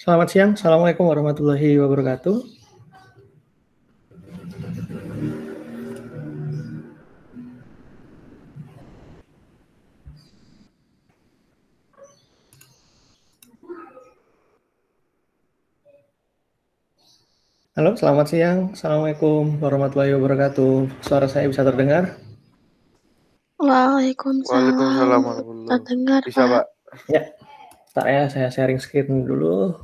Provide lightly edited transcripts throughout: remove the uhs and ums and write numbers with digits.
Selamat siang, Assalamualaikum warahmatullahi wabarakatuh. Halo, selamat siang, Assalamualaikum warahmatullahi wabarakatuh. Suara saya bisa terdengar? Waalaikumsalam Waalaikumsalam warahmatullahi terdengar, Bisa, Pak. Pak. Ya, bentar ya, saya sharing screen dulu.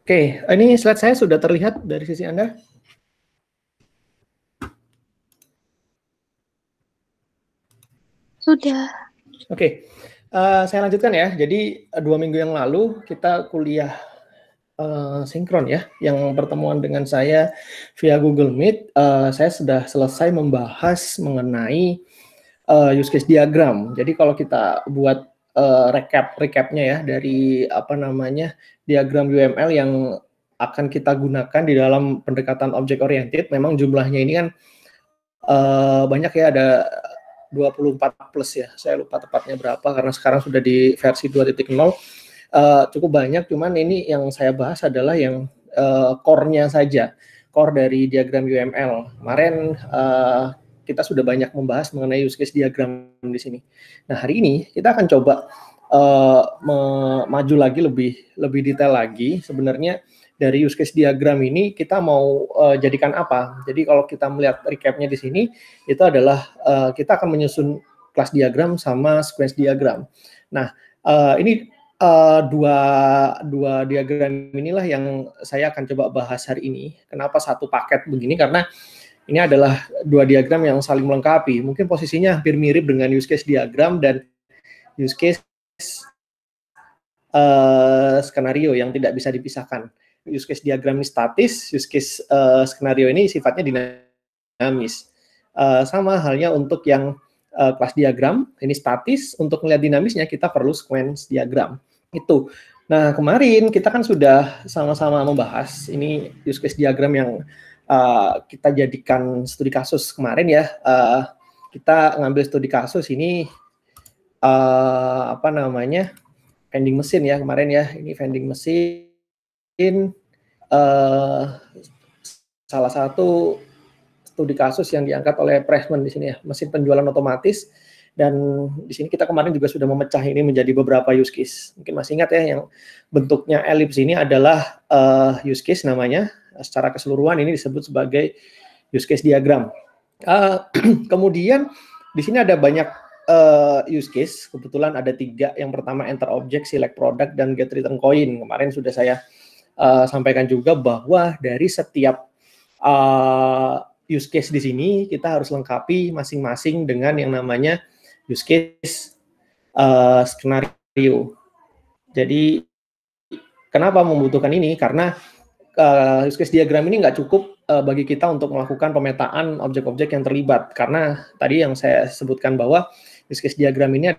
Oke, ini slide saya sudah terlihat dari sisi Anda? Sudah. Oke, saya lanjutkan ya. Jadi 2 minggu yang lalu kita kuliah sinkron ya, yang pertemuan dengan saya via Google Meet. Saya sudah selesai membahas mengenai use case diagram. Jadi kalau kita buat recapnya ya dari diagram UML yang akan kita gunakan di dalam pendekatan object oriented, memang jumlahnya ini kan banyak ya, ada 24 plus ya, saya lupa tepatnya berapa karena sekarang sudah di versi 2.0. Cukup banyak, cuman ini yang saya bahas adalah yang core-nya saja, core dari diagram UML. Kemarin kita sudah banyak membahas mengenai use case diagram di sini. Nah, hari ini kita akan coba maju lagi lebih detail lagi. Sebenarnya dari use case diagram ini kita mau jadikan apa? Jadi kalau kita melihat recap-nya di sini, itu adalah kita akan menyusun kelas diagram sama sequence diagram. Nah, ini dua diagram inilah yang saya akan coba bahas hari ini. Kenapa satu paket begini? Karena ini adalah dua diagram yang saling melengkapi. Mungkin posisinya hampir mirip dengan use case diagram dan use case skenario yang tidak bisa dipisahkan. Use case diagram ini statis, use case skenario ini sifatnya dinamis. Sama halnya untuk yang kelas diagram, ini statis. Untuk melihat dinamisnya kita perlu sequence diagram. Itu. Nah, kemarin kita kan sudah sama-sama membahas ini use case diagram yang kita jadikan studi kasus kemarin ya. Kita ngambil studi kasus ini vending mesin ya kemarin ya. Ini vending mesin salah satu studi kasus yang diangkat oleh Pressman di sini ya, mesin penjualan otomatis. Dan di sini kita kemarin juga sudah memecah ini menjadi beberapa use case. Mungkin masih ingat ya, yang bentuknya elips ini adalah use case namanya. Secara keseluruhan ini disebut sebagai use case diagram. Kemudian di sini ada banyak use case. Kebetulan ada 3. Yang pertama enter object, select product, dan get return coin. Kemarin sudah saya sampaikan juga bahwa dari setiap use case di sini kita harus lengkapi masing-masing dengan yang namanya use case skenario. Jadi kenapa membutuhkan ini? Karena use case diagram ini nggak cukup bagi kita untuk melakukan pemetaan objek-objek yang terlibat. Karena tadi yang saya sebutkan bahwa use case diagram ini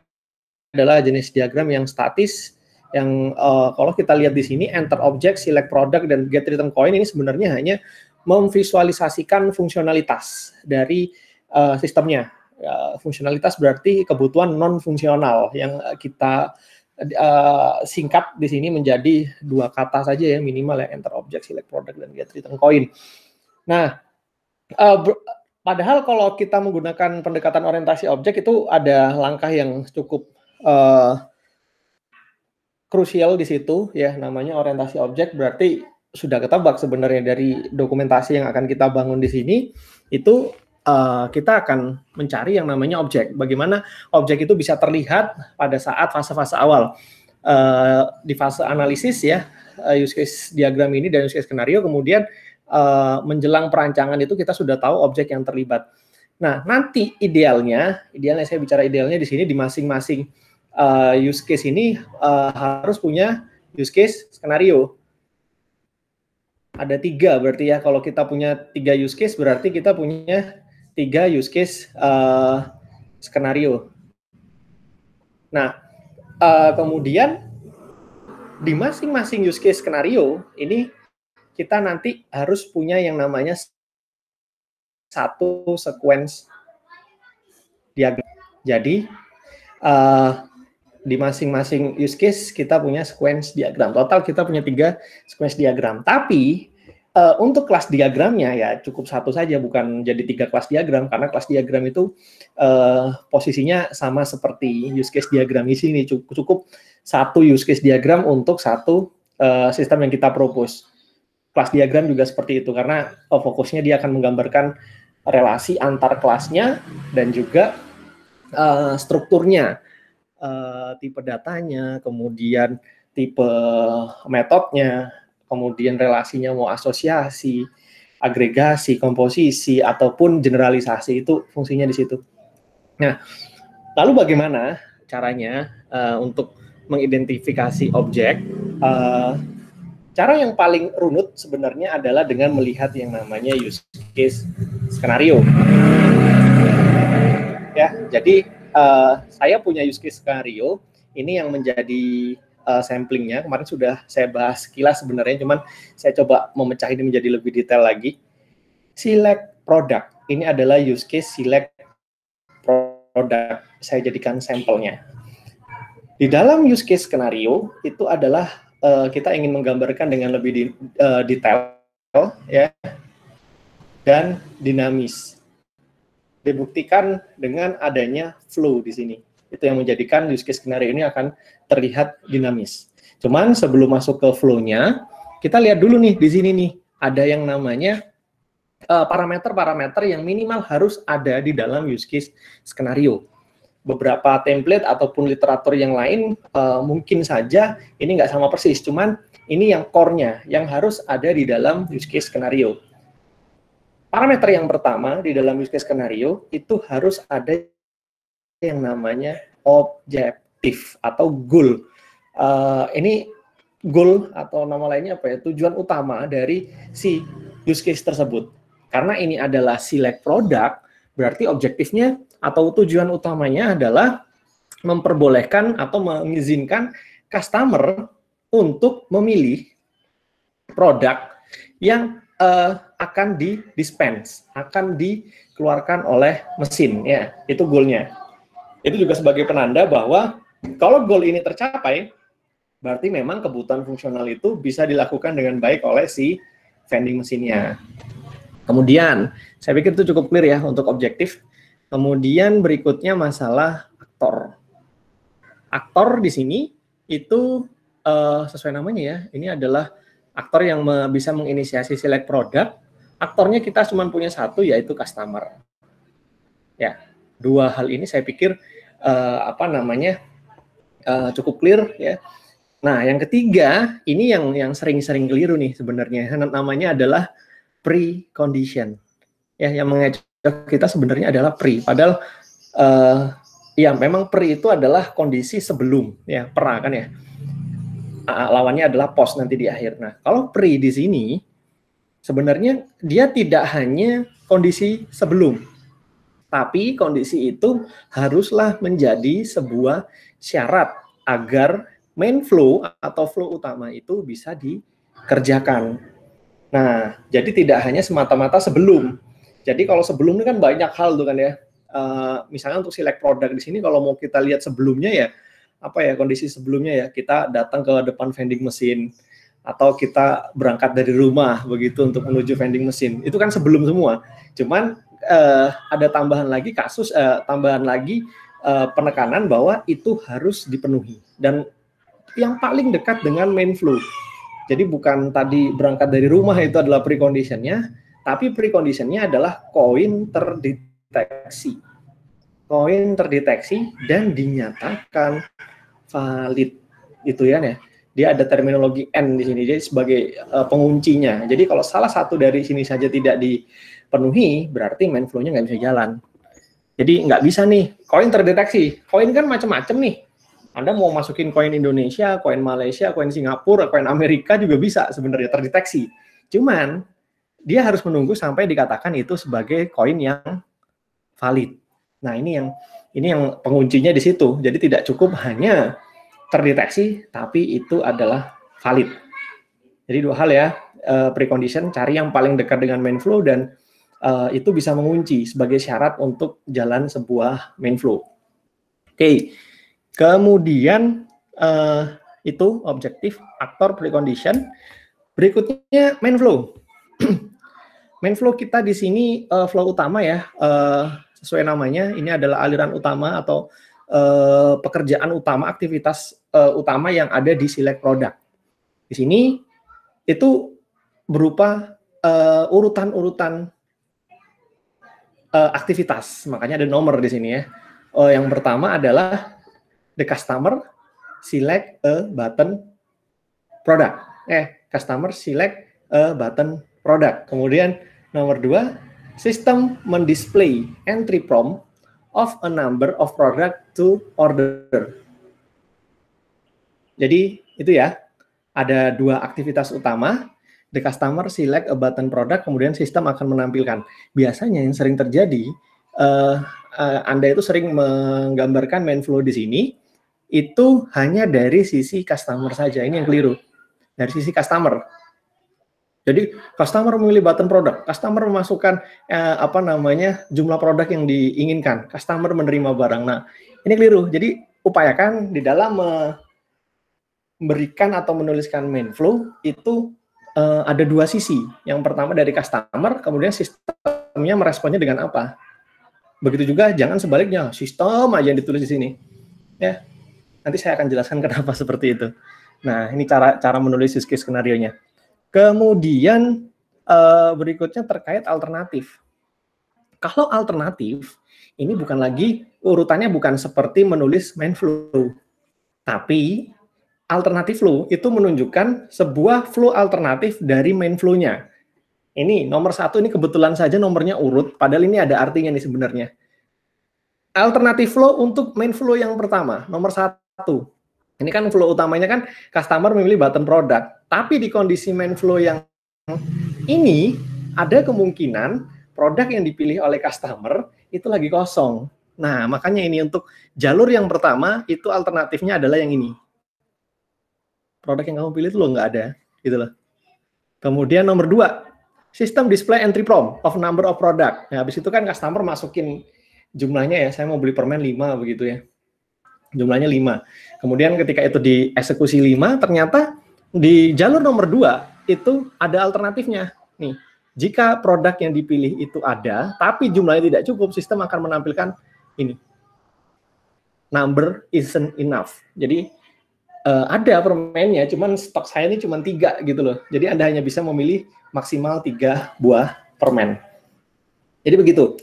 adalah jenis diagram yang statis, yang kalau kita lihat di sini enter object, select product, dan get return coin ini sebenarnya hanya memvisualisasikan fungsionalitas dari sistemnya. Fungsionalitas berarti kebutuhan non fungsional yang kita singkat di sini menjadi 2 kata saja ya minimal ya, enter object, select product, dan get return coin. Nah, padahal kalau kita menggunakan pendekatan orientasi objek itu ada langkah yang cukup krusial di situ ya, namanya orientasi objek. Berarti sudah ketebak sebenarnya dari dokumentasi yang akan kita bangun di sini itu kita akan mencari yang namanya objek. Bagaimana objek itu bisa terlihat pada saat fase-fase awal. Di fase analisis ya, use case diagram ini dan use case skenario, kemudian menjelang perancangan itu kita sudah tahu objek yang terlibat. Nah, nanti idealnya saya bicara idealnya di sini di masing-masing use case ini harus punya use case skenario. Ada 3 berarti ya. Kalau kita punya 3 use case, berarti kita punya 3 use case skenario. Nah, kemudian di masing-masing use case skenario ini kita nanti harus punya yang namanya satu sequence diagram. Jadi di masing-masing use case kita punya sequence diagram. Total kita punya 3 sequence diagram. Tapi untuk kelas diagramnya ya cukup satu saja, bukan jadi 3 kelas diagram, karena kelas diagram itu posisinya sama seperti use case diagram di sini. Cukup satu use case diagram untuk satu sistem yang kita propose. Kelas diagram juga seperti itu, karena fokusnya dia akan menggambarkan relasi antar kelasnya dan juga strukturnya, tipe datanya, kemudian tipe metodenya, kemudian relasinya mau asosiasi, agregasi, komposisi, ataupun generalisasi, itu fungsinya di situ. Nah, lalu bagaimana caranya untuk mengidentifikasi objek? Cara yang paling runut sebenarnya adalah dengan melihat yang namanya use case skenario. Ya, jadi saya punya use case skenario, ini yang menjadi samplingnya. Kemarin sudah saya bahas sekilas sebenarnya, cuman saya coba memecah ini menjadi lebih detail lagi. Select product, ini adalah use case select product. Saya jadikan sampelnya. Di dalam use case skenario itu adalah kita ingin menggambarkan dengan lebih detail ya, dan dinamis. Dibuktikan dengan adanya flow di sini. Itu yang menjadikan use case skenario ini akan terlihat dinamis. Cuman sebelum masuk ke flow-nya, kita lihat dulu nih di sini nih, ada yang namanya parameter-parameter yang minimal harus ada di dalam use case skenario. Beberapa template ataupun literatur yang lain mungkin saja ini nggak sama persis, cuman ini yang core-nya yang harus ada di dalam use case skenario. Parameter yang pertama di dalam use case skenario itu harus ada yang namanya objektif atau goal. Ini goal atau nama lainnya apa ya? Tujuan utama dari si use case tersebut. Karena ini adalah select product, berarti objektifnya atau tujuan utamanya adalah memperbolehkan atau mengizinkan customer untuk memilih produk yang akan di-dispense, akan dikeluarkan oleh mesin, ya, itu goal-nya. Itu juga sebagai penanda bahwa kalau goal ini tercapai, berarti memang kebutuhan fungsional itu bisa dilakukan dengan baik oleh si vending mesinnya. Kemudian, saya pikir itu cukup clear ya untuk objektif. Kemudian berikutnya masalah aktor. Aktor di sini itu sesuai namanya ya, ini adalah aktor yang bisa menginisiasi select product. Aktornya kita cuma punya satu, yaitu customer. Ya, dua hal ini saya pikir cukup clear ya. Nah, yang ketiga ini yang sering-sering keliru nih sebenarnya. Namanya adalah precondition. Ya, yang mengecoh kita sebenarnya adalah pre. Padahal ya memang pre itu adalah kondisi sebelum ya pra kan ya. Lawannya adalah post nanti di akhir. Nah, kalau pre di sini sebenarnya dia tidak hanya kondisi sebelum, tapi kondisi itu haruslah menjadi sebuah syarat agar main flow atau flow utama itu bisa dikerjakan. Nah, jadi tidak hanya semata-mata sebelum. Jadi kalau sebelum ini kan banyak hal tuh kan ya. Misalnya untuk select product di sini kalau mau kita lihat sebelumnya ya, apa ya kondisi sebelumnya ya, kita datang ke depan vending mesin atau kita berangkat dari rumah begitu untuk menuju vending mesin. Itu kan sebelum semua. Cuman ada tambahan lagi penekanan bahwa itu harus dipenuhi dan yang paling dekat dengan main flow. Jadi bukan tadi berangkat dari rumah itu adalah preconditionnya, tapi preconditionnya adalah koin terdeteksi. Koin terdeteksi dan dinyatakan valid. Itu ya. Dia ada terminologi N di sini, jadi sebagai penguncinya. Jadi kalau salah satu dari sini saja tidak dipenuhi, berarti main flow-nya nggak bisa jalan. Jadi nggak bisa nih, koin terdeteksi. Koin kan macam-macam nih. Anda mau masukin koin Indonesia, koin Malaysia, koin Singapura, koin Amerika juga bisa sebenarnya terdeteksi. Cuman dia harus menunggu sampai dikatakan itu sebagai koin yang valid. Nah, ini yang penguncinya di situ. Jadi tidak cukup hanya terdeteksi, tapi itu adalah valid. Jadi dua hal ya, precondition, cari yang paling dekat dengan main flow, dan itu bisa mengunci sebagai syarat untuk jalan sebuah main flow. Oke, kemudian itu objektif, aktor, precondition. Berikutnya main flow. Main flow kita di sini flow utama ya, sesuai namanya, ini adalah aliran utama atau pekerjaan utama, aktivitas utama yang ada di select product. Di sini itu berupa urutan-urutan aktivitas, makanya ada nomor di sini ya. Yang pertama adalah the customer select a button product. Customer select a button product. Kemudian nomor 2, system mendisplay entry prompt of a number of product to order. Jadi itu ya, ada 2 aktivitas utama, the customer select a button product, kemudian sistem akan menampilkan. Biasanya yang sering terjadi, Anda itu sering menggambarkan main flow di sini, itu hanya dari sisi customer saja. Ini yang keliru. Dari sisi customer. Jadi customer memilih button produk, customer memasukkan jumlah produk yang diinginkan, customer menerima barang. Nah, ini keliru. Jadi upayakan di dalam memberikan atau menuliskan main flow itu ada 2 sisi. Yang pertama dari customer, kemudian sistemnya meresponnya dengan apa. Begitu juga jangan sebaliknya, sistem aja yang ditulis di sini. Ya, nanti saya akan jelaskan kenapa seperti itu. Nah, ini cara menulis use case skenario-nya. Kemudian berikutnya terkait alternatif. Kalau alternatif, ini bukan lagi urutannya bukan seperti menulis main flow, tapi alternatif flow itu menunjukkan sebuah flow alternatif dari main flow-nya. Ini nomor 1 ini kebetulan saja nomornya urut, padahal ini ada artinya nih sebenarnya. Alternatif flow untuk main flow yang pertama, nomor 1. Ini kan flow utamanya kan customer memilih button product, tapi di kondisi main flow yang ini ada kemungkinan produk yang dipilih oleh customer itu lagi kosong. Nah, makanya ini untuk jalur yang pertama itu alternatifnya adalah yang ini. Produk yang kamu pilih itu loh nggak ada, gitu loh. Kemudian nomor 2, sistem display entry prompt of number of product. Nah, habis itu kan customer masukin jumlahnya ya, saya mau beli permen 5 begitu ya. Jumlahnya 5. Kemudian ketika itu dieksekusi 5, ternyata di jalur nomor 2 itu ada alternatifnya. Nih, jika produk yang dipilih itu ada, tapi jumlahnya tidak cukup, sistem akan menampilkan ini. Number isn't enough. Jadi ada permennya, cuman stok saya ini cuma 3 gitu loh. Jadi Anda hanya bisa memilih maksimal 3 buah permen. Jadi begitu.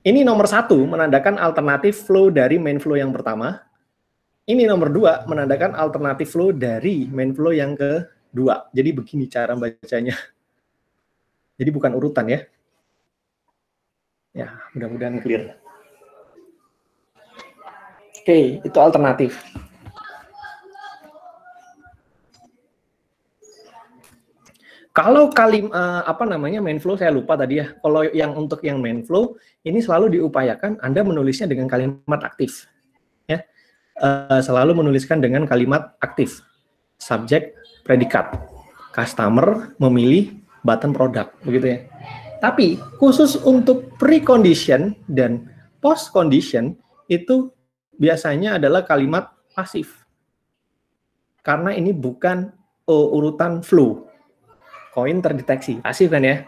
Ini nomor 1 menandakan alternatif flow dari main flow yang pertama. Ini nomor 2 menandakan alternatif flow dari main flow yang kedua. Jadi begini cara bacanya. Jadi bukan urutan ya. Ya, mudah-mudahan clear. Oke, itu alternatif. Kalau main flow saya lupa tadi ya. Kalau yang untuk yang main flow ini selalu diupayakan Anda menulisnya dengan kalimat aktif. Ya. Selalu menuliskan dengan kalimat aktif. Subjek, predikat. Customer memilih button product, begitu ya. Tapi khusus untuk precondition dan post condition itu biasanya adalah kalimat pasif. Karena ini bukan urutan flow. Koin terdeteksi, pasif kan ya.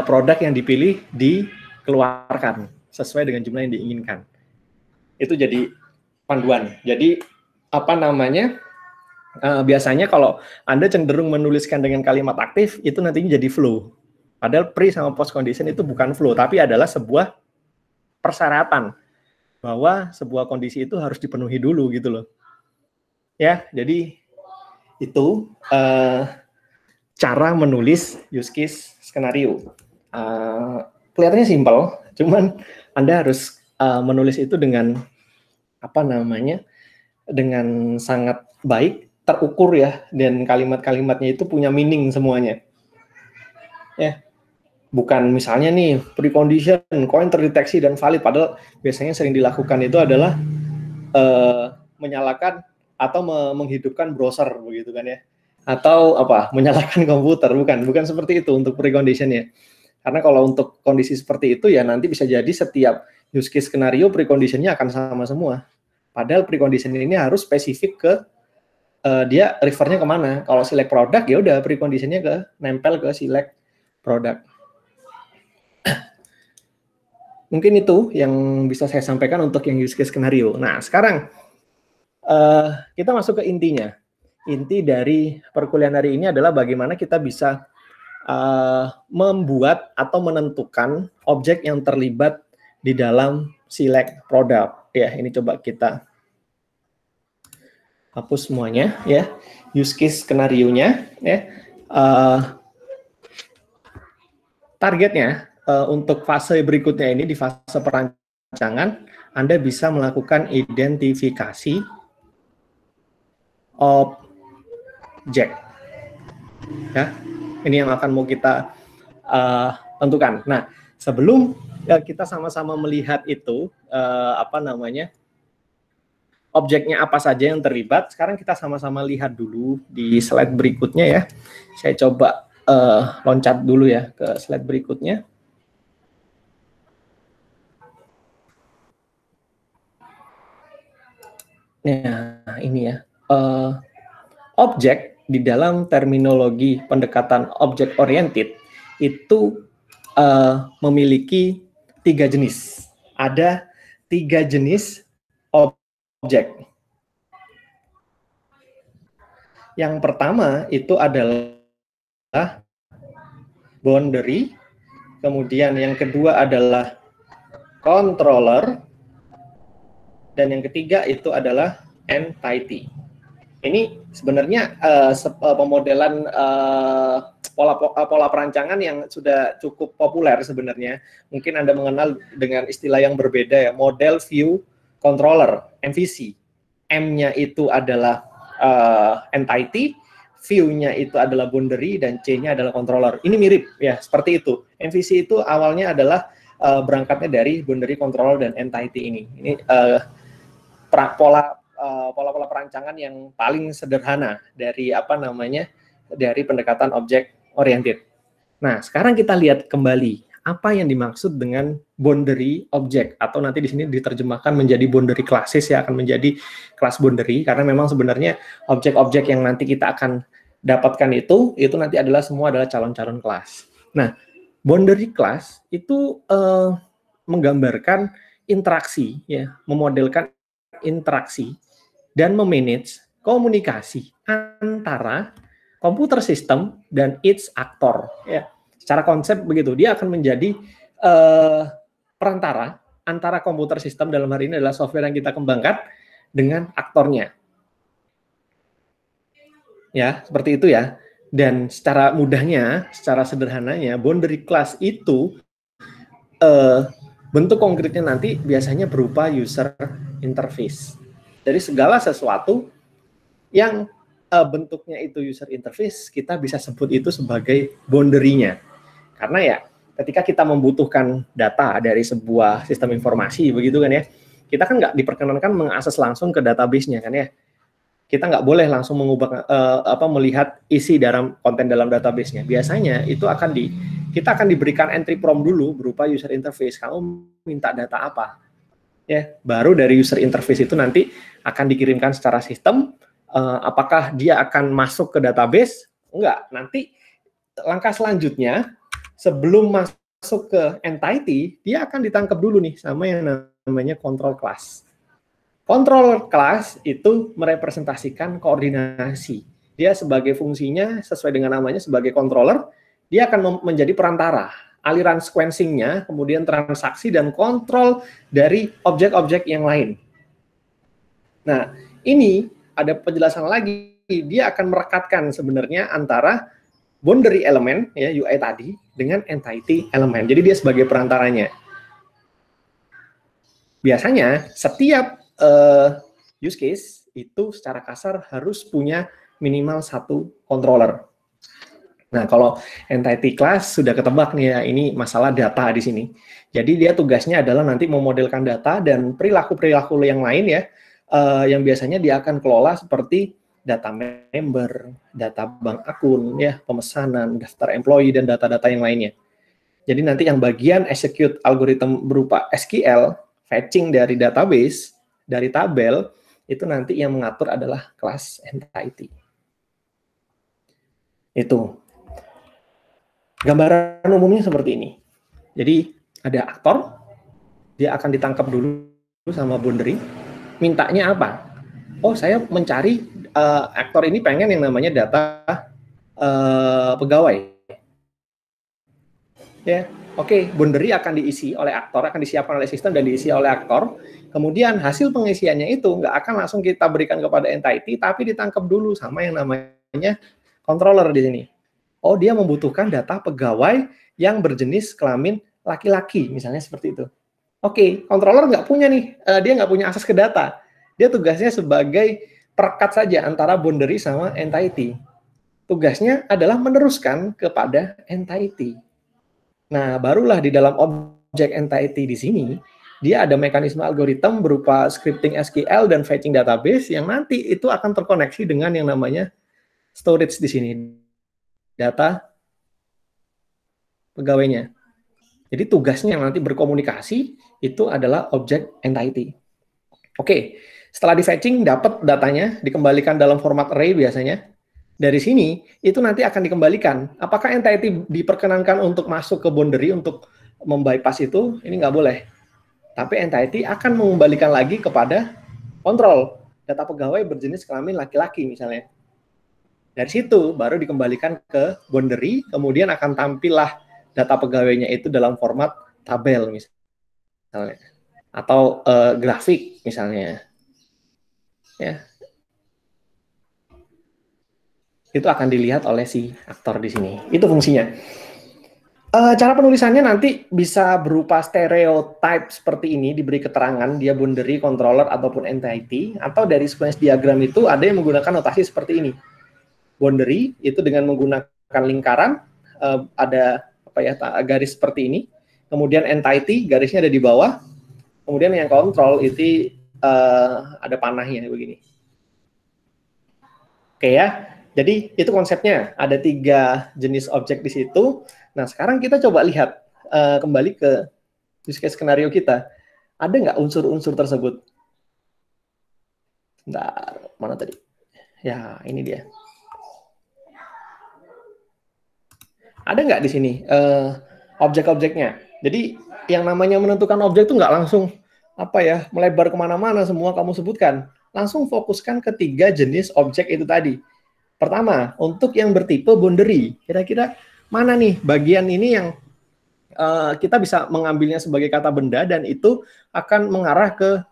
Produk yang dipilih dikeluarkan sesuai dengan jumlah yang diinginkan. Itu jadi panduan. Jadi biasanya kalau Anda cenderung menuliskan dengan kalimat aktif, itu nantinya jadi flow. Padahal pre sama post condition itu bukan flow, tapi adalah sebuah persyaratan bahwa sebuah kondisi itu harus dipenuhi dulu gitu loh. Ya, jadi itu cara menulis use case skenario. Kelihatannya simpel, cuman Anda harus menulis itu dengan dengan sangat baik, terukur ya, dan kalimat-kalimatnya itu punya meaning semuanya. ya. Bukan misalnya nih precondition koin terdeteksi dan valid, padahal biasanya sering dilakukan itu adalah menyalakan atau menghidupkan browser begitu kan ya, atau apa menyalakan komputer, bukan seperti itu untuk preconditionnya. Karena kalau untuk kondisi seperti itu ya nanti bisa jadi setiap use case skenario preconditionnya akan sama semua. Padahal precondition ini harus spesifik ke dia refernya kemana. Kalau select product ya udah preconditionnya ke nempel ke select product. Mungkin itu yang bisa saya sampaikan untuk yang use case skenario. Nah, sekarang kita masuk ke intinya. Inti dari perkuliahan hari ini adalah bagaimana kita bisa membuat atau menentukan objek yang terlibat di dalam select product. Ya, ini coba kita hapus semuanya ya. Use case skenario-nya ya. Targetnya untuk fase berikutnya ini, di fase perancangan, Anda bisa melakukan identifikasi objek. Ya, ini yang akan mau kita tentukan. Nah, sebelum kita sama-sama melihat itu, objeknya apa saja yang terlibat, sekarang kita sama-sama lihat dulu di slide berikutnya ya. Saya coba loncat dulu ya ke slide berikutnya. Nah, ini ya. Objek di dalam terminologi pendekatan objek oriented itu memiliki 3 jenis. Ada 3 jenis objek. Yang pertama itu adalah boundary, kemudian yang kedua adalah controller, dan yang ketiga itu adalah entity. Ini sebenarnya pemodelan pola perancangan yang sudah cukup populer sebenarnya. Mungkin Anda mengenal dengan istilah yang berbeda ya, model view controller, MVC. M-nya itu adalah entity, view-nya itu adalah boundary, dan C-nya adalah controller. Ini mirip ya, seperti itu. MVC itu awalnya adalah berangkatnya dari boundary, controller, dan entity ini. Ini pola perancangan yang paling sederhana dari dari pendekatan objek oriented. Nah, sekarang kita lihat kembali apa yang dimaksud dengan boundary object, atau nanti di sini diterjemahkan menjadi boundary classes ya, akan menjadi kelas boundary, karena memang sebenarnya objek-objek yang nanti kita akan dapatkan itu nanti adalah semua adalah calon-calon kelas. Nah, boundary class itu menggambarkan interaksi ya, memodelkan interaksi dan memanage komunikasi antara komputer sistem dan its aktor ya. Secara konsep begitu, dia akan menjadi perantara antara komputer sistem, dalam hari ini adalah software yang kita kembangkan, dengan aktornya. Ya, seperti itu ya. Dan secara mudahnya, secara sederhananya, boundary class itu bentuk konkretnya nanti biasanya berupa user interface. Dari segala sesuatu yang bentuknya itu user interface, kita bisa sebut itu sebagai boundary-nya. Karena ya, ketika kita membutuhkan data dari sebuah sistem informasi, begitu kan ya, kita kan nggak diperkenankan mengakses langsung ke database-nya kan ya. Kita nggak boleh langsung mengubah melihat isi dalam konten dalam database-nya. Biasanya itu kita akan diberikan entry prompt dulu berupa user interface. Kamu minta data apa? Ya, baru dari user interface itu nanti akan dikirimkan secara sistem. Apakah dia akan masuk ke database? Enggak. Nanti langkah selanjutnya, sebelum masuk ke entity, dia akan ditangkap dulu nih sama yang namanya control class. Control class itu merepresentasikan koordinasi. Dia sebagai fungsinya, sesuai dengan namanya sebagai controller, dia akan menjadi perantara. Aliran sequencing-nya, kemudian transaksi dan kontrol dari objek-objek yang lain. Nah, ini ada penjelasan lagi. Dia akan merekatkan sebenarnya antara boundary element ya, UI tadi, dengan entity element. Jadi dia sebagai perantaranya. Biasanya setiap use case itu secara kasar harus punya minimal 1 controller. Nah, kalau entity class sudah ketebak nih ya, ini masalah data di sini. Jadi dia tugasnya adalah nanti memodelkan data dan perilaku-perilaku yang lain ya, yang biasanya dia akan kelola seperti data member, data bank akun, ya, pemesanan, daftar employee, dan data-data yang lainnya. Jadi nanti yang bagian execute algoritma berupa SQL, fetching dari database, dari tabel, itu nanti yang mengatur adalah kelas entity. Itu. Gambaran umumnya seperti ini. Jadi ada aktor, dia akan ditangkap dulu sama boundary. Mintanya apa? Oh, saya mencari aktor ini pengen yang namanya data pegawai. Ya, oke, boundary akan diisi oleh aktor, akan disiapkan oleh sistem dan diisi oleh aktor. Kemudian hasil pengisiannya itu nggak akan langsung kita berikan kepada entity, tapi ditangkap dulu sama yang namanya controller di sini. Oh, dia membutuhkan data pegawai yang berjenis kelamin laki-laki, misalnya seperti itu. Oke, controller nggak punya nih, dia nggak punya akses ke data. Dia tugasnya sebagai perekat saja antara boundary sama entity. Tugasnya adalah meneruskan kepada entity. Nah, barulah di dalam objek entity di sini, dia ada mekanisme algoritma berupa scripting SQL dan fetching database yang nanti itu akan terkoneksi dengan yang namanya storage di sini. Data pegawainya. Jadi tugasnya yang nanti berkomunikasi itu adalah objek entity. Oke, setelah di fetching dapat datanya, dikembalikan dalam format array biasanya. Dari sini itu nanti akan dikembalikan. Apakah entity diperkenankan untuk masuk ke boundary untuk membypass itu? Ini nggak boleh. Tapi entity akan mengembalikan lagi kepada kontrol data pegawai berjenis kelamin laki-laki misalnya. Dari situ baru dikembalikan ke boundary, kemudian akan tampillah data pegawainya itu dalam format tabel misalnya, atau grafik misalnya. Ya. Itu akan dilihat oleh si aktor di sini. Itu fungsinya. Cara penulisannya nanti bisa berupa stereotype seperti ini, diberi keterangan dia boundary, controller, ataupun entity, atau dari sequence diagram itu ada yang menggunakan notasi seperti ini. Boundary itu dengan menggunakan lingkaran, ada apa ya, garis seperti ini. Kemudian entity, garisnya ada di bawah. Kemudian yang control itu ada panahnya begini. Oke ya. Jadi itu konsepnya, ada 3 jenis objek di situ. Nah sekarang kita coba lihat kembali ke use case skenario kita. Ada nggak unsur-unsur tersebut? Bentar, mana tadi? Ya ini dia. Ada nggak di sini objek-objeknya? Jadi yang namanya menentukan objek itu nggak langsung apa ya melebar kemana-mana semua kamu sebutkan. Langsung fokuskan ke 3 jenis objek itu tadi. Pertama, untuk yang bertipe boundary, kira-kira mana nih bagian ini yang kita bisa mengambilnya sebagai kata benda dan itu akan mengarah ke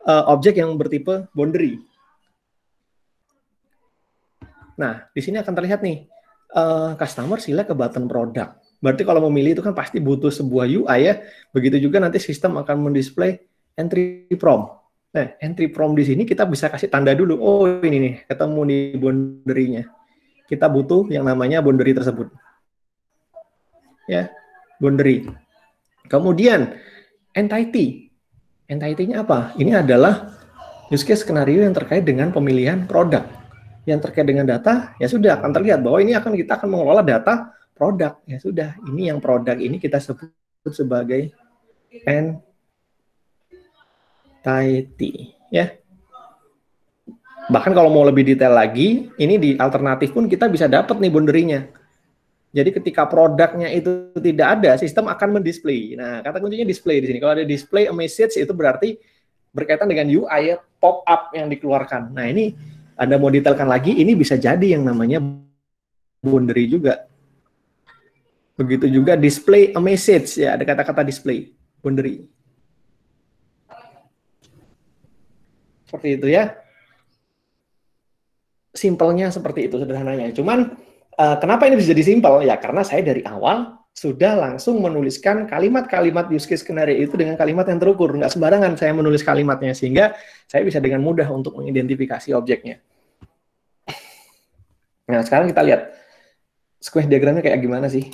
objek yang bertipe boundary. Nah, di sini akan terlihat nih, customer select ke button product. Berarti kalau memilih itu kan pasti butuh sebuah UI ya. Begitu juga nanti sistem akan mendisplay entry prompt. Nah, entry prompt di sini kita bisa kasih tanda dulu. Oh, ini nih, ketemu di boundary-nya. Kita butuh yang namanya boundary tersebut. Ya, boundary. Kemudian, entity. Entity-nya apa? Ini adalah use case skenario yang terkait dengan pemilihan produk. Yang terkait dengan data, ya sudah akan terlihat bahwa ini kita akan mengelola data produk. Ya sudah, ini yang produk ini kita sebut sebagai entity. Ya. Bahkan kalau mau lebih detail lagi, ini di alternatif pun kita bisa dapat nih boundary-nya. Jadi ketika produknya itu tidak ada, sistem akan mendisplay. Nah, kata kuncinya display di sini. Kalau ada display a message itu berarti berkaitan dengan UI ya, pop up yang dikeluarkan. Nah, ini Anda mau detailkan lagi, ini bisa jadi yang namanya boundary juga. Begitu juga display a message ya, ada kata-kata display, boundary. Seperti itu ya. Simpelnya seperti itu sederhananya. Cuman kenapa ini bisa jadi simpel? Ya karena saya dari awal sudah langsung menuliskan kalimat-kalimat use case skenario itu dengan kalimat yang terukur. Nggak sembarangan saya menulis kalimatnya, sehingga saya bisa dengan mudah untuk mengidentifikasi objeknya. Nah, sekarang kita lihat. sequence diagramnya kayak gimana sih?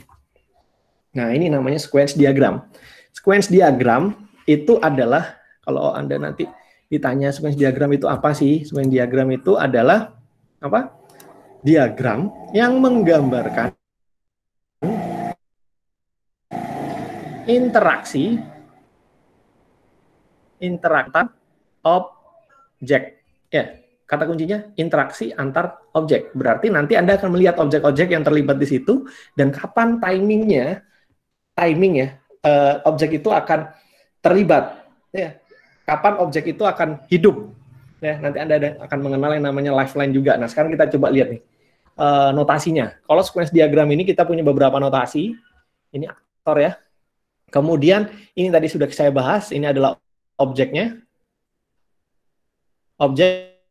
Nah, ini namanya sequence diagram. Sequence diagram itu adalah, kalau Anda nanti ditanya sequence diagram itu apa sih? Sequence diagram itu adalah apa? Diagram yang menggambarkan interaksi objek. Ya, kata kuncinya interaksi antar objek. Berarti nanti Anda akan melihat objek-objek yang terlibat di situ dan kapan timing ya, objek itu akan terlibat. Ya, kapan objek itu akan hidup. Ya, nanti Anda akan mengenal yang namanya lifeline juga. Nah, sekarang kita coba lihat nih notasinya. Kalau sequence diagram ini kita punya beberapa notasi. Ini aktor ya. Kemudian ini tadi sudah saya bahas. Ini adalah objeknya. Objek.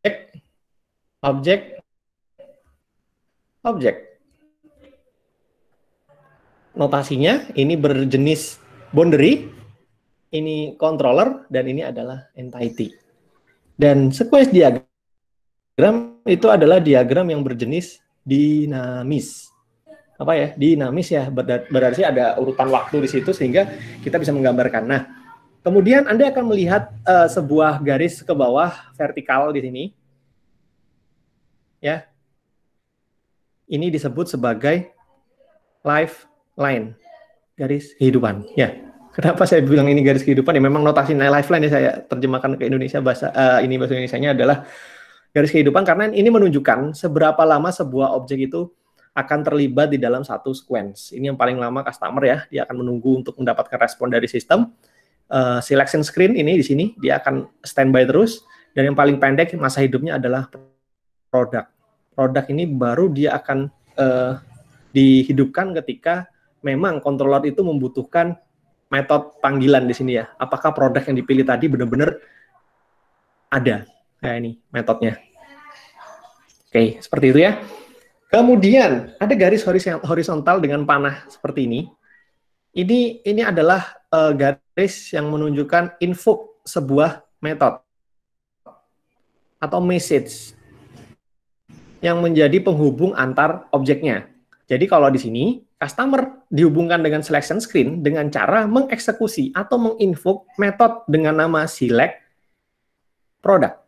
Notasinya ini berjenis boundary, ini controller, dan ini adalah entity. Dan sequence diagram itu adalah diagram yang berjenis dinamis. Apa ya? Dinamis ya, berarti ada urutan waktu di situ sehingga kita bisa menggambarkan. Nah, kemudian Anda akan melihat sebuah garis ke bawah vertikal di sini. Ya. Ini disebut sebagai lifeline, garis kehidupan. Ya. Kenapa saya bilang ini garis kehidupan? Ya memang notasi lifeline ya saya terjemahkan ke Indonesia, bahasa Indonesianya adalah garis kehidupan karena ini menunjukkan seberapa lama sebuah objek itu akan terlibat di dalam satu sequence. Ini yang paling lama customer ya, dia akan menunggu untuk mendapatkan respon dari sistem. Selection screen ini di sini dia akan standby terus, dan yang paling pendek masa hidupnya adalah produk. Produk ini baru dia akan dihidupkan ketika memang controller itu membutuhkan metode panggilan di sini ya. Apakah produk yang dipilih tadi benar-benar ada? Nah, ini metodenya. Oke, seperti itu ya. Kemudian ada garis horizontal dengan panah seperti ini. Ini adalah garis yang menunjukkan invoke sebuah metode atau message yang menjadi penghubung antar objeknya. Jadi kalau di sini customer dihubungkan dengan selection screen dengan cara mengeksekusi atau menginvoke metode dengan nama select product.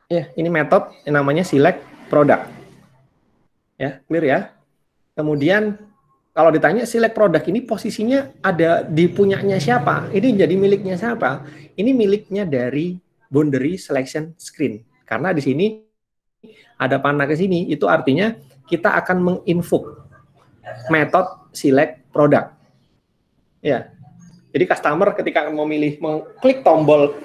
Ya, ini metode yang namanya select product. Ya, clear ya. Kemudian kalau ditanya select product ini posisinya ada di punyanya siapa? Ini jadi miliknya siapa? Ini miliknya dari boundary selection screen. Karena di sini ada panah ke sini, itu artinya kita akan menginvoke metode select product. Ya. Jadi customer ketika memilih mengklik tombol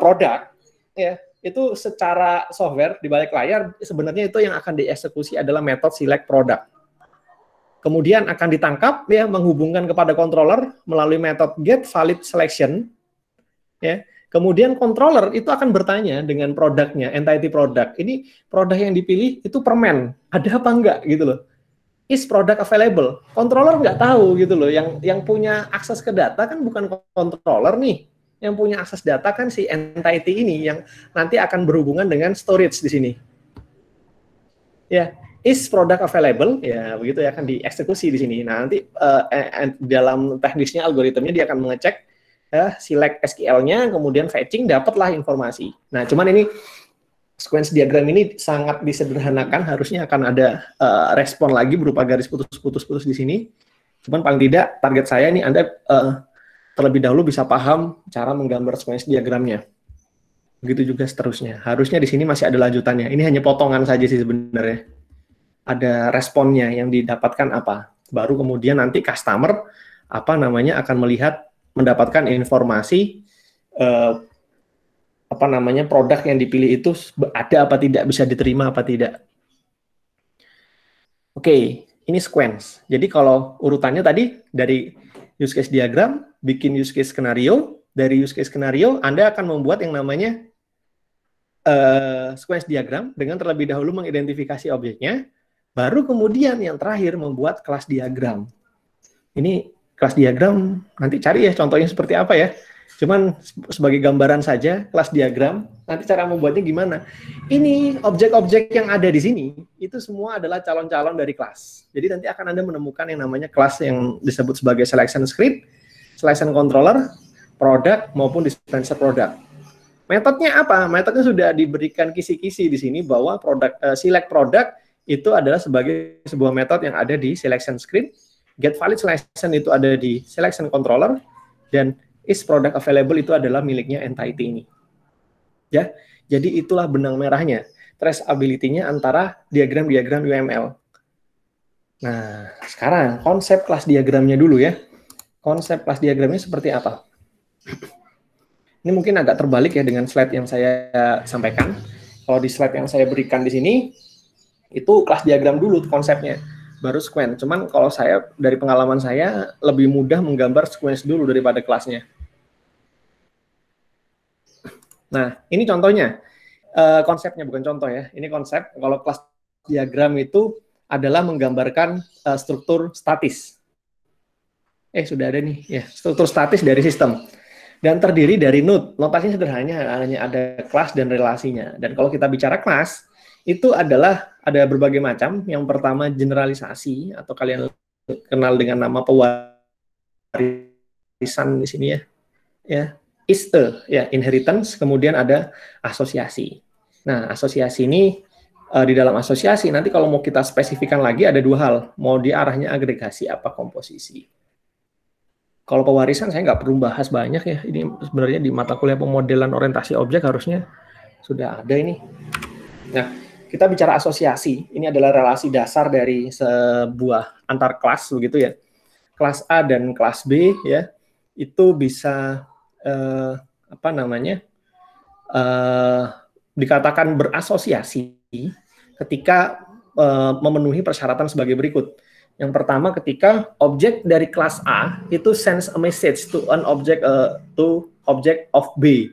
produk ya, itu secara software di balik layar sebenarnya itu yang akan dieksekusi adalah metode select product. Kemudian akan ditangkap ya, menghubungkan kepada controller melalui metode get valid selection ya. Kemudian controller itu akan bertanya dengan produknya, entity product. Ini produk yang dipilih itu permen, ada apa enggak gitu loh. Is product available? Controller nggak tahu gitu loh. Yang punya akses ke data kan bukan controller nih. Yang punya akses data kan si entity ini yang nanti akan berhubungan dengan storage di sini. Ya, is product available? Ya, begitu ya, akan dieksekusi di sini. Nah, nanti dalam teknisnya algoritmnya dia akan mengecek select SQL-nya, kemudian fetching, dapatlah informasi. Nah, cuman ini sequence diagram ini sangat disederhanakan, harusnya akan ada respon lagi berupa garis putus-putus di sini. Cuman paling tidak target saya ini Anda terlebih dahulu bisa paham cara menggambar sequence diagramnya. Begitu juga seterusnya. Harusnya di sini masih ada lanjutannya. Ini hanya potongan saja sih sebenarnya. Ada responnya yang didapatkan apa. Baru kemudian nanti customer akan mendapatkan informasi produk yang dipilih itu ada apa tidak, bisa diterima apa tidak. Oke, ini sequence. Jadi kalau urutannya tadi dari use case diagram, bikin use case skenario, dari use case skenario Anda akan membuat yang namanya sequence diagram dengan terlebih dahulu mengidentifikasi objeknya, baru kemudian yang terakhir membuat kelas diagram. Ini kelas diagram nanti cari ya contohnya seperti apa ya. Cuman sebagai gambaran saja, kelas diagram, nanti cara membuatnya gimana. Ini objek-objek yang ada di sini, itu semua adalah calon-calon dari kelas. Jadi nanti akan Anda menemukan yang namanya kelas yang disebut sebagai selection script, selection controller, product, maupun dispenser product. Metodenya apa? Metodnya sudah diberikan kisi-kisi di sini bahwa select product itu adalah sebagai sebuah metode yang ada di selection script, get valid selection itu ada di selection controller, dan is product available itu adalah miliknya entity ini. Ya, jadi itulah benang merahnya, traceability-nya antara diagram-diagram UML. Nah, sekarang konsep kelas diagramnya dulu ya. Konsep kelas diagramnya seperti apa? Ini mungkin agak terbalik ya dengan slide yang saya sampaikan. Kalau di slide yang saya berikan di sini, itu kelas diagram dulu konsepnya, baru sequence. Cuman kalau saya, dari pengalaman saya, lebih mudah menggambar sequence dulu daripada kelasnya. Nah, ini contohnya. Konsepnya, bukan contoh ya. Ini konsep, kalau kelas diagram itu adalah menggambarkan struktur statis. Sudah ada nih, ya, struktur statis dari sistem. Dan terdiri dari node. Notasinya sederhana, hanya ada kelas dan relasinya. Dan kalau kita bicara kelas, itu adalah ada berbagai macam. Yang pertama generalisasi, atau kalian kenal dengan nama pewarisan di sini ya. Ya, is ya, inheritance, kemudian ada asosiasi. Nah, asosiasi ini di dalam asosiasi nanti kalau mau kita spesifikkan lagi ada dua hal, mau di arahnya agregasi apa komposisi. Kalau pewarisan saya nggak perlu bahas banyak ya, ini sebenarnya di mata kuliah pemodelan orientasi objek harusnya sudah ada ini. Nah, kita bicara asosiasi, ini adalah relasi dasar dari sebuah antar kelas begitu ya. Kelas A dan kelas B ya, itu bisa dikatakan berasosiasi ketika memenuhi persyaratan sebagai berikut. Yang pertama, ketika objek dari kelas A itu sends a message to an object object of B.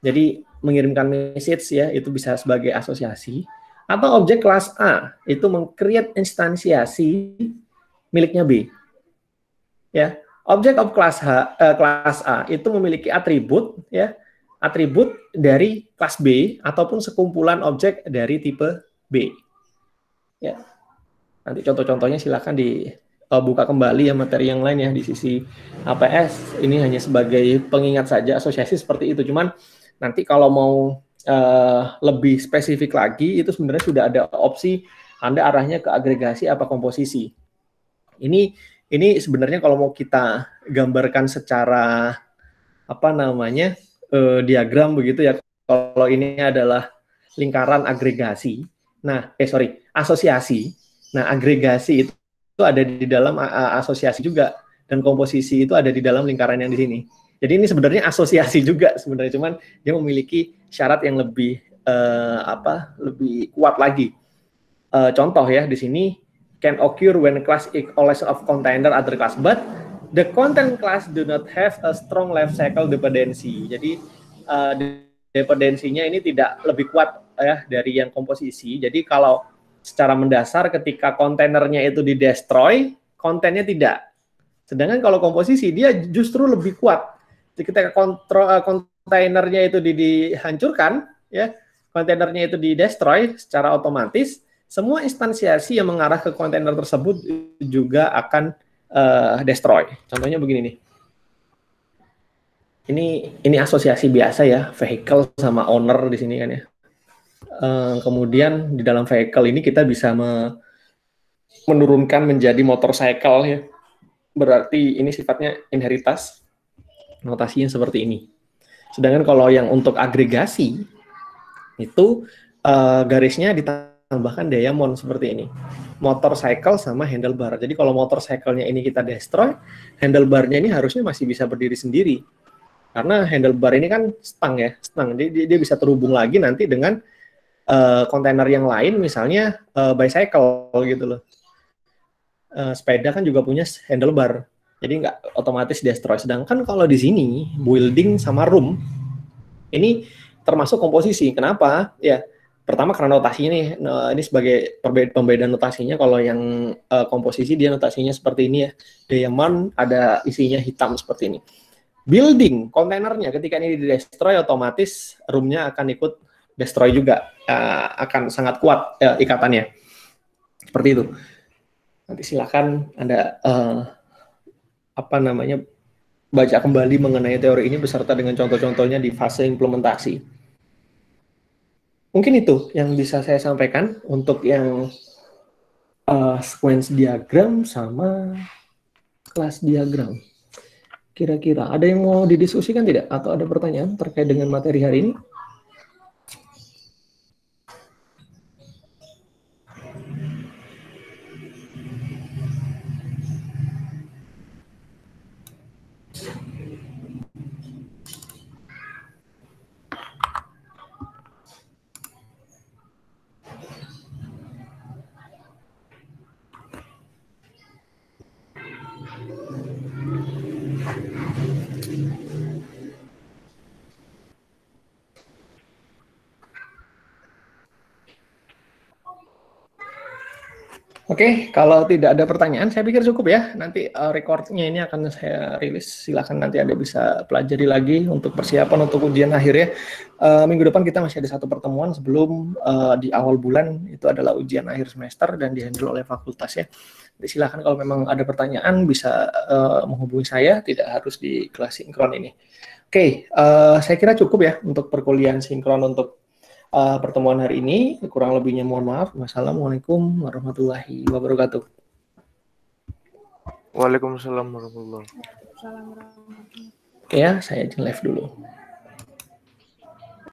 Jadi mengirimkan message ya, itu bisa sebagai asosiasi. Atau objek kelas A itu meng-create instansiasi miliknya B. Ya, objek of kelas A itu memiliki atribut ya, atribut dari kelas B ataupun sekumpulan objek dari tipe B. Ya. Nanti contoh-contohnya silakan dibuka kembali ya materi yang lain ya di sisi APS. Ini hanya sebagai pengingat saja, asosiasi seperti itu. Cuman nanti kalau mau lebih spesifik lagi, itu sebenarnya sudah ada opsi Anda arahnya ke agregasi apa komposisi. Ini sebenarnya kalau mau kita gambarkan secara diagram begitu ya. Kalau ini adalah lingkaran agregasi. Nah, asosiasi. Nah, agregasi itu ada di dalam asosiasi juga, dan komposisi itu ada di dalam lingkaran yang di sini. Jadi ini sebenarnya asosiasi juga sebenarnya, cuman dia memiliki syarat yang lebih lebih kuat lagi. Contoh ya di sini, can occur when class is always of container other class, but the content class do not have a strong life cycle dependency. Jadi dependensinya ini tidak lebih kuat ya dari yang komposisi. Jadi kalau secara mendasar ketika kontainernya itu di-destroy, kontennya tidak. Sedangkan kalau komposisi dia justru lebih kuat. Ketika kontainernya itu dihancurkan, ya, kontainernya itu di-destroy secara otomatis, semua instansiasi yang mengarah ke kontainer tersebut juga akan destroy. Contohnya begini nih. Ini asosiasi biasa ya, vehicle sama owner di sini kan ya. Kemudian di dalam vehicle ini kita bisa menurunkan menjadi motorcycle ya. Berarti ini sifatnya inheritas. Notasinya seperti ini. Sedangkan kalau yang untuk agregasi itu garisnya ditambahkan diamond seperti ini. Motorcycle sama handlebar. Jadi kalau motorcycle-nya ini kita destroy, handlebar-nya ini harusnya masih bisa berdiri sendiri. Karena handlebar ini kan stang ya, stang. Dia bisa terhubung lagi nanti dengan kontainer yang lain, misalnya bicycle gitu loh. Sepeda kan juga punya handlebar, jadi nggak otomatis destroy. Sedangkan kalau di sini building sama room ini termasuk komposisi. Kenapa? Ya, pertama karena notasinya nih. Nah, ini sebagai pembedaan notasinya. Kalau yang komposisi dia notasinya seperti ini ya. Diamond ada isinya hitam seperti ini. building kontainernya. Ketika ini di destroy, otomatis room-nya akan ikut destroy juga, akan sangat kuat ikatannya. Seperti itu. Nanti silakan Anda baca kembali mengenai teori ini beserta dengan contoh-contohnya di fase implementasi. Mungkin itu yang bisa saya sampaikan untuk yang sequence diagram sama kelas diagram. Kira-kira ada yang mau didiskusikan tidak? Atau ada pertanyaan terkait dengan materi hari ini? Oke, kalau tidak ada pertanyaan, saya pikir cukup ya. Nanti recordnya ini akan saya rilis. Silakan nanti Anda bisa pelajari lagi untuk persiapan untuk ujian akhir ya. Minggu depan kita masih ada satu pertemuan sebelum di awal bulan itu adalah ujian akhir semester dan dihandle oleh fakultas ya. Jadi silakan kalau memang ada pertanyaan bisa menghubungi saya, tidak harus di kelas sinkron ini. Oke, saya kira cukup ya untuk perkuliahan sinkron untuk pertemuan hari ini. Kurang lebihnya mohon maaf. Wassalamualaikum warahmatullahi wabarakatuh. Waalaikumsalam warahmatullahi wabarakatuh. Oke ya, saya izin live dulu.